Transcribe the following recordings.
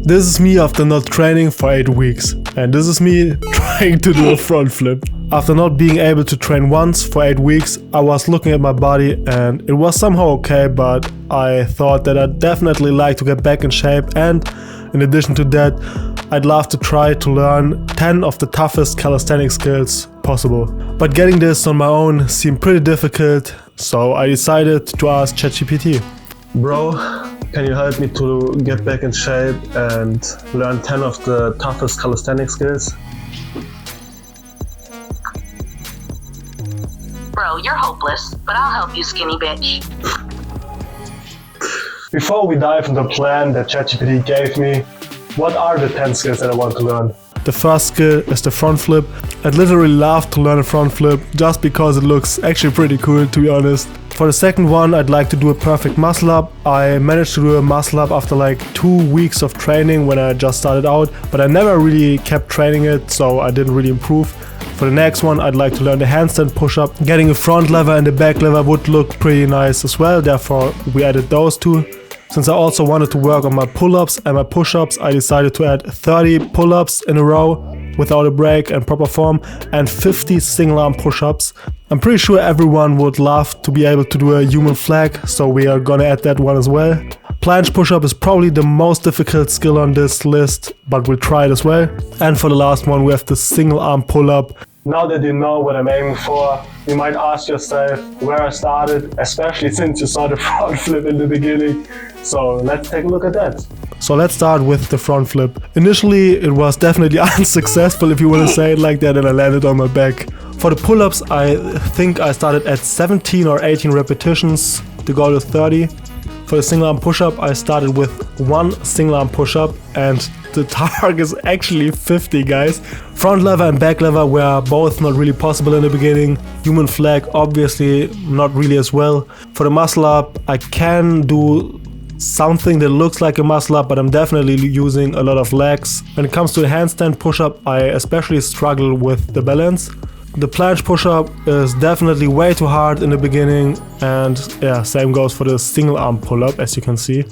This is me after not training for 8 weeks. And this is me trying to do a front flip. After not being able to train once for 8 weeks, I was looking at my body and it was somehow okay, but I thought that I'd definitely like to get back in shape, and in addition to that, I'd love to try to learn 10 of the toughest calisthenics skills possible. But getting this on my own seemed pretty difficult, so I decided to ask ChatGPT. Bro, can you help me to get back in shape and learn 10 of the toughest calisthenics skills? Bro, you're hopeless, but I'll help you, skinny bitch. Before we dive into the plan that ChatGPT gave me, what are the 10 skills that I want to learn? The first skill is the front flip. I'd literally love to learn a front flip just because it looks actually pretty cool, to be honest. For the second one, I'd like to do a perfect muscle up. I managed to do a muscle up after like 2 weeks of training when I just started out, but I never really kept training it, so I didn't really improve. For the next one, I'd like to learn the handstand push-up. Getting a front lever and a back lever would look pretty nice as well, therefore we added those two. Since I also wanted to work on my pull-ups and my push-ups, I decided to add 30 pull-ups in a row without a break and proper form, and 50 single arm push-ups. I'm pretty sure everyone would love to be able to do a human flag, so we are gonna add that one as well. Planche push-up is probably the most difficult skill on this list, but we'll try it as well. And for the last one, we have the single arm pull-up. Now that you know what I'm aiming for, you might ask yourself where I started, especially since you saw the front flip in the beginning. So let's take a look at that. So let's start with the front flip. Initially, it was definitely unsuccessful, if you want to say it like that, and I landed on my back. For the pull-ups, I think I started at 17 or 18 repetitions to go to 30. For the single arm push-up, I started with 1 single arm push-up, and the target is actually 50, guys. Front lever and back lever were both not really possible in the beginning. Human flag, obviously not really as well. For the muscle up, I can do something that looks like a muscle up, but I'm definitely using a lot of legs. When it comes to the handstand push-up, I especially struggle with the balance. The planche push-up is definitely way too hard in the beginning, and yeah, same goes for the single arm pull-up, as you can see.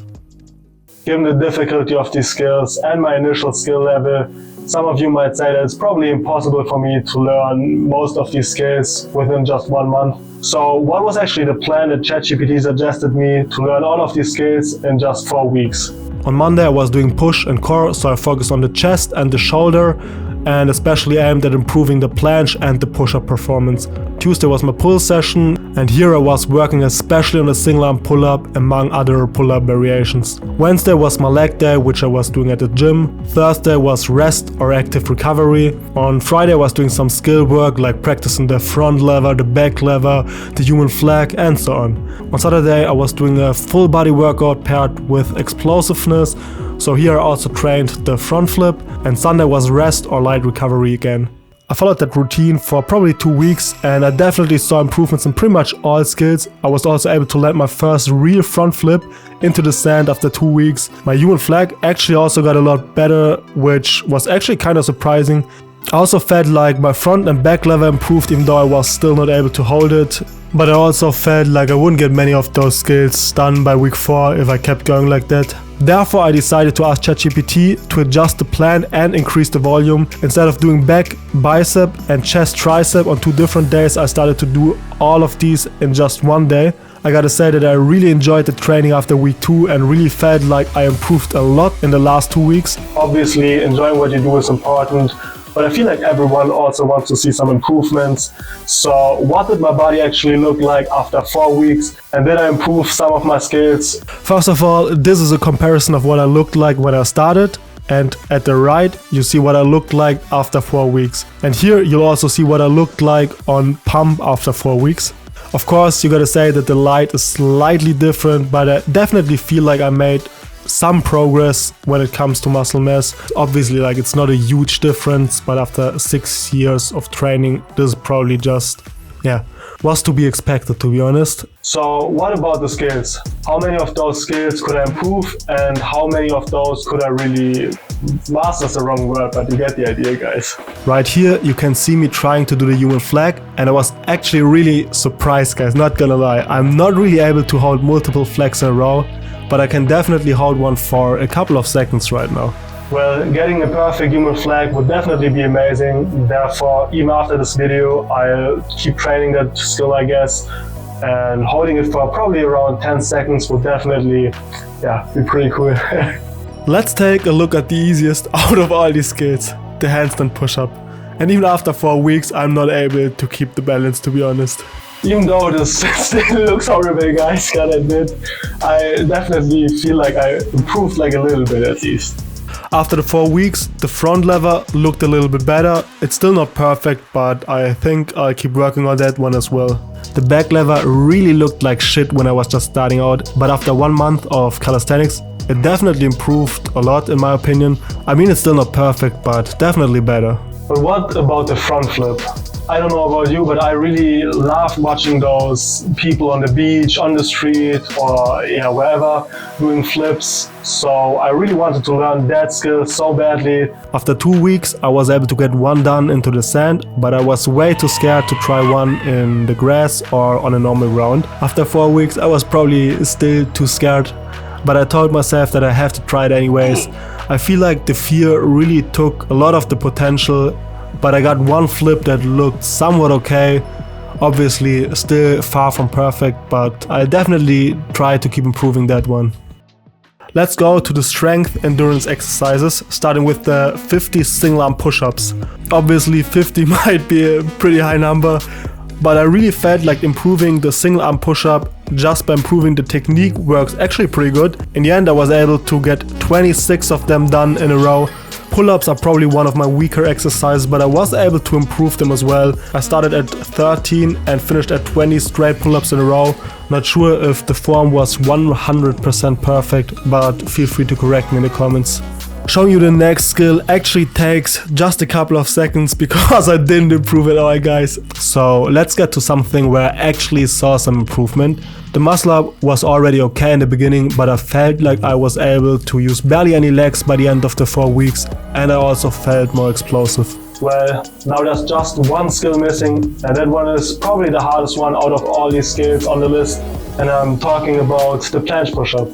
Given the difficulty of these skills and my initial skill level, some of you might say that it's probably impossible for me to learn most of these skills within just 1 month. So what was actually the plan that ChatGPT suggested me to learn all of these skills in just 4 weeks? On Monday I was doing push and core, so I focused on the chest and the shoulder, and especially aimed at improving the planche and the push-up performance. Tuesday was my pull session, and here I was working especially on the single arm pull-up among other pull-up variations. Wednesday was my leg day, which I was doing at the gym. Thursday was rest or active recovery. On Friday I was doing some skill work like practicing the front lever, the back lever, the human flag, and so on. On Saturday I was doing a full body workout paired with explosiveness, so here I also trained the front flip, and Sunday was rest or light recovery again. I followed that routine for probably 2 weeks, and I definitely saw improvements in pretty much all skills. I was also able to land my first real front flip into the sand after 2 weeks. My human flag actually also got a lot better, which was actually kind of surprising. I also felt like my front and back lever improved, even though I was still not able to hold it. But I also felt like I wouldn't get many of those skills done by week 4 if I kept going like that. Therefore, I decided to ask ChatGPT to adjust the plan and increase the volume. Instead of doing back, bicep and chest tricep on 2 different days, I started to do all of these in just 1 day. I gotta say that I really enjoyed the training after week 2 and really felt like I improved a lot in the last 2 weeks. Obviously, enjoying what you do is important, but I feel like everyone also wants to see some improvements. So what did my body actually look like after 4 weeks? And did I improve some of my skills? First of all, this is a comparison of what I looked like when I started. And at the right, you see what I looked like after 4 weeks. And here you'll also see what I looked like on pump after 4 weeks. Of course, you gotta say that the light is slightly different, but I definitely feel like I made some progress when it comes to muscle mass. Obviously, like, it's not a huge difference, but after 6 years of training, this is probably just, was to be expected, to be honest. So what about the skills? How many of those skills could I improve, and how many of those could I really master? Is the wrong word, but you get the idea, guys. Right here you can see me trying to do the human flag, and I was actually really surprised, guys, not gonna lie. I'm not really able to hold multiple flags in a row, but I can definitely hold one for a couple of seconds right now. Well, getting a perfect human flag would definitely be amazing. Therefore, even after this video, I'll keep training that skill, I guess. And holding it for probably around 10 seconds would definitely, be pretty cool. Let's take a look at the easiest out of all these skills, the handstand push-up. And even after 4 weeks, I'm not able to keep the balance, to be honest. Even though this still looks horrible, guys, gotta admit, I definitely feel like I improved like a little bit at least. After the 4 weeks, the front lever looked a little bit better. It's still not perfect, but I think I'll keep working on that one as well. The back lever really looked like shit when I was just starting out, but after 1 month of calisthenics, it definitely improved a lot in my opinion. I mean, it's still not perfect, but definitely better. But what about the front flip? I don't know about you, but I really love watching those people on the beach, on the street, or wherever, doing flips. So I really wanted to learn that skill so badly. After 2 weeks, I was able to get one done into the sand, but I was way too scared to try one in the grass or on a normal ground. After 4 weeks, I was probably still too scared, but I told myself that I have to try it anyways. I feel like the fear really took a lot of the potential, but I got one flip that looked somewhat okay. Obviously still far from perfect, but I definitely try to keep improving that one. Let's go to the strength endurance exercises, starting with the 50 single arm push-ups. Obviously 50 might be a pretty high number, but I really felt like improving the single arm push-up just by improving the technique works actually pretty good. In the end, I was able to get 26 of them done in a row. Pull-ups are probably one of my weaker exercises, but I was able to improve them as well. I started at 13 and finished at 20 straight pull-ups in a row. Not sure if the form was 100% perfect, but feel free to correct me in the comments. Showing you the next skill actually takes just a couple of seconds because I didn't improve at all, guys. So let's get to something where I actually saw some improvement. The muscle up was already okay in the beginning, but I felt like I was able to use barely any legs by the end of the 4 weeks, and I also felt more explosive. Well, now there's just one skill missing, and that one is probably the hardest one out of all these skills on the list, and I'm talking about the planche push-up.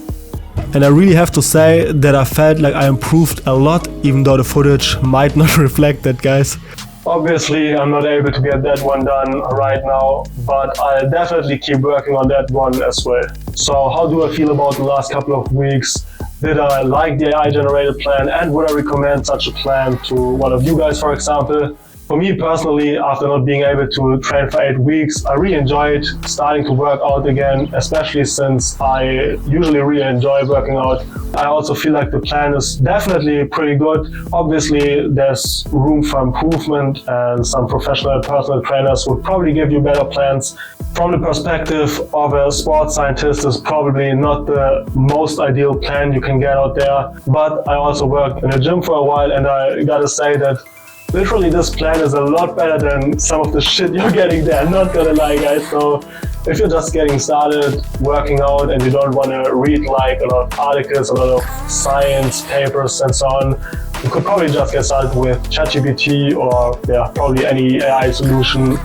And I really have to say that I felt like I improved a lot, even though the footage might not reflect that, guys. Obviously, I'm not able to get that one done right now, but I'll definitely keep working on that one as well. So how do I feel about the last couple of weeks? Did I like the AI-generated plan, and would I recommend such a plan to one of you guys, for example? For me personally, after not being able to train for 8 weeks, I really enjoyed starting to work out again, especially since I usually really enjoy working out. I also feel like the plan is definitely pretty good. Obviously, there's room for improvement, and some professional personal trainers would probably give you better plans. From the perspective of a sports scientist, it's probably not the most ideal plan you can get out there. But I also worked in a gym for a while, and I gotta say that literally this plan is a lot better than some of the shit you're getting there, not gonna lie, guys. So if you're just getting started working out and you don't want to read like a lot of articles, a lot of science papers and so on, you could probably just get started with ChatGPT or probably any AI solution